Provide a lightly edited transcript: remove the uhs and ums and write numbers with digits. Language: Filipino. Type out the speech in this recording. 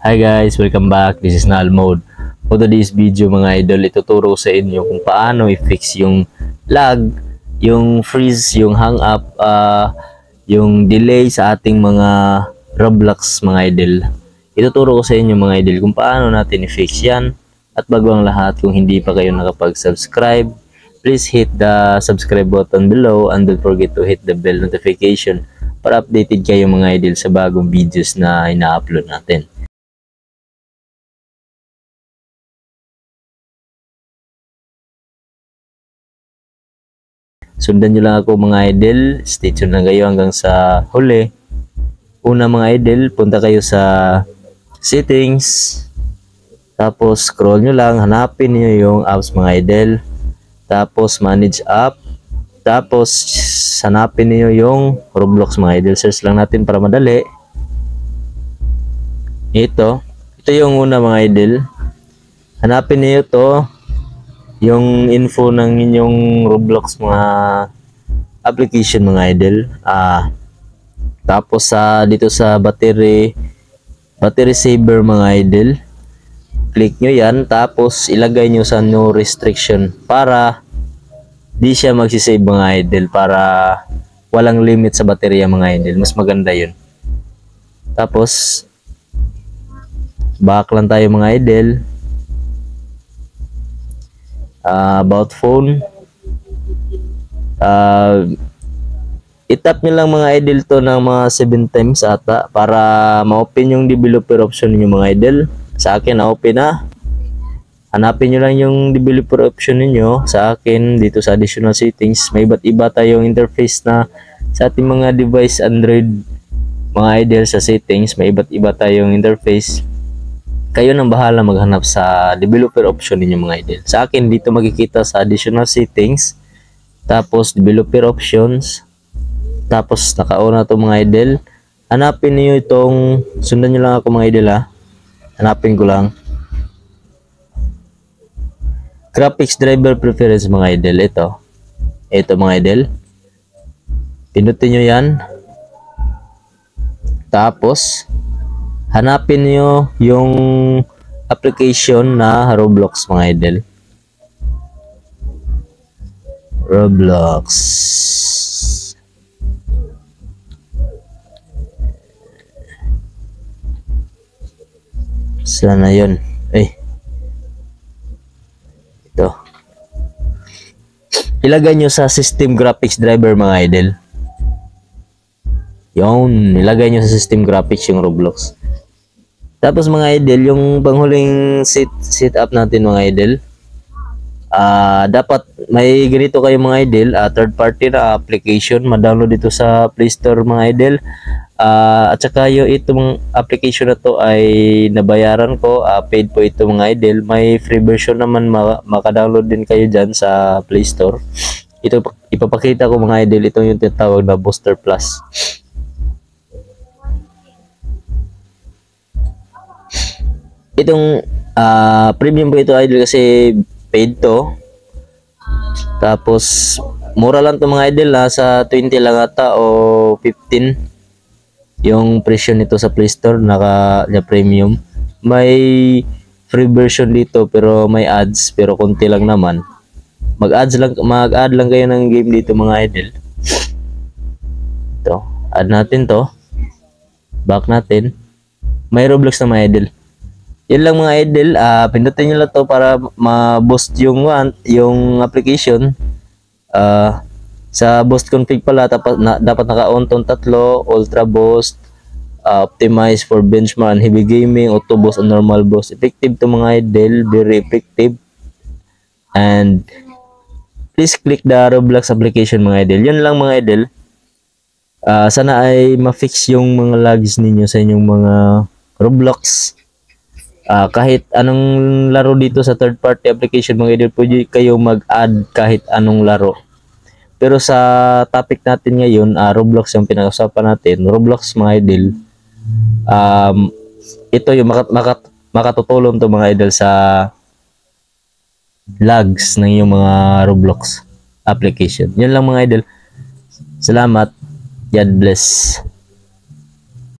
Hi guys, welcome back. This is Nal Mode. For today's video mga idol, ituturo sa inyo kung paano i-fix yung lag, yung freeze, yung hang up, yung delay sa ating mga Roblox mga idol. Ituturo ko sa inyo mga idol kung paano natin i-fix yan. At bago ang lahat, kung hindi pa kayo nakapag-subscribe, please hit the subscribe button below and don't forget to hit the bell notification para updated kayo mga idol sa bagong videos na ina-upload natin. Sundan nyo lang ako mga idol. Stay tuned lang kayo hanggang sa huli. Una mga idol, punta kayo sa settings. Tapos scroll nyo lang, hanapin nyo yung apps mga idol. Tapos manage app. Tapos hanapin niyo yung Roblox mga idol. Search lang natin para madali. Ito yung una mga idol. Hanapin niyo to, yung info ng inyong Roblox mga application mga idol. Tapos dito sa battery saver mga idol, click nyo yan. Tapos ilagay nyo sa no restriction para di siya magsisave mga idol, para walang limit sa baterya mga idol. Mas maganda yun. Tapos back lang tayo mga idol. About phone, itap nyo lang mga idol to ng mga 7 times ata para ma-open yung developer option niyo mga idol. Sa akin na-open na. Hanapin nyo lang yung developer option niyo. Sa akin dito sa additional settings, may iba't iba tayong interface na sa ating mga device Android mga idol. Sa settings may iba't iba tayong interface. Kayo nang bahala maghanap sa developer option niyo mga idol. Sa akin dito makikita sa additional settings, tapos developer options, tapos nakauna to mga idol. Hanapin niyo itong, sundan niyo lang ako mga idol hanapin ko lang graphics driver preference mga idol. Ito mga idol, pinutin nyo yan. Tapos hanapin nyo yung application na Roblox mga idol. Roblox. Sana yun. Ito. Ilagay nyo sa system graphics driver mga idol. Yun. Ilagay nyo sa system graphics yung Roblox. Tapos mga idol, yung panghuling setup natin mga idol, dapat may ganito kayo mga idol, third party na application, ma-download dito sa Play Store mga idol. At saka yung itong application na to ay nabayaran ko, paid po ito mga idol. May free version naman, maka-download din kayo dyan sa Play Store. Ito ipapakita ko mga idol, ito yung tinatawag na Booster Plus. Itong premium po ito idol kasi paid to. Tapos mura lang to mga idol, sa 20 lang ata o 15 yung presyo nito sa Play Store, naka premium. May free version dito pero may ads, pero konti lang naman. Mag-add lang kayo ng game dito mga idol. Ito, add natin to. Back natin. May Roblox na mga idol. Yun lang mga idol, pindutin nyo lang to para ma-boost yung application. Sa boost config pala, dapat naka-on tong tatlo: ultra boost, optimize for benchmark and heavy gaming, auto boost and normal boost. Effective to mga idol, very effective. And please click the Roblox application mga idol. Yun lang mga idol. Sana ay ma-fix yung mga lags ninyo sa inyong mga Roblox. Kahit anong laro dito sa third party application mga idol, pwede kayo mag-add kahit anong laro. Pero sa topic natin ngayon, Roblox yung pinag-usapan natin. Roblox mga idol, ito yung makatutulong to mga idol sa lags ng yung mga Roblox application. Yun lang mga idol. Salamat. God bless.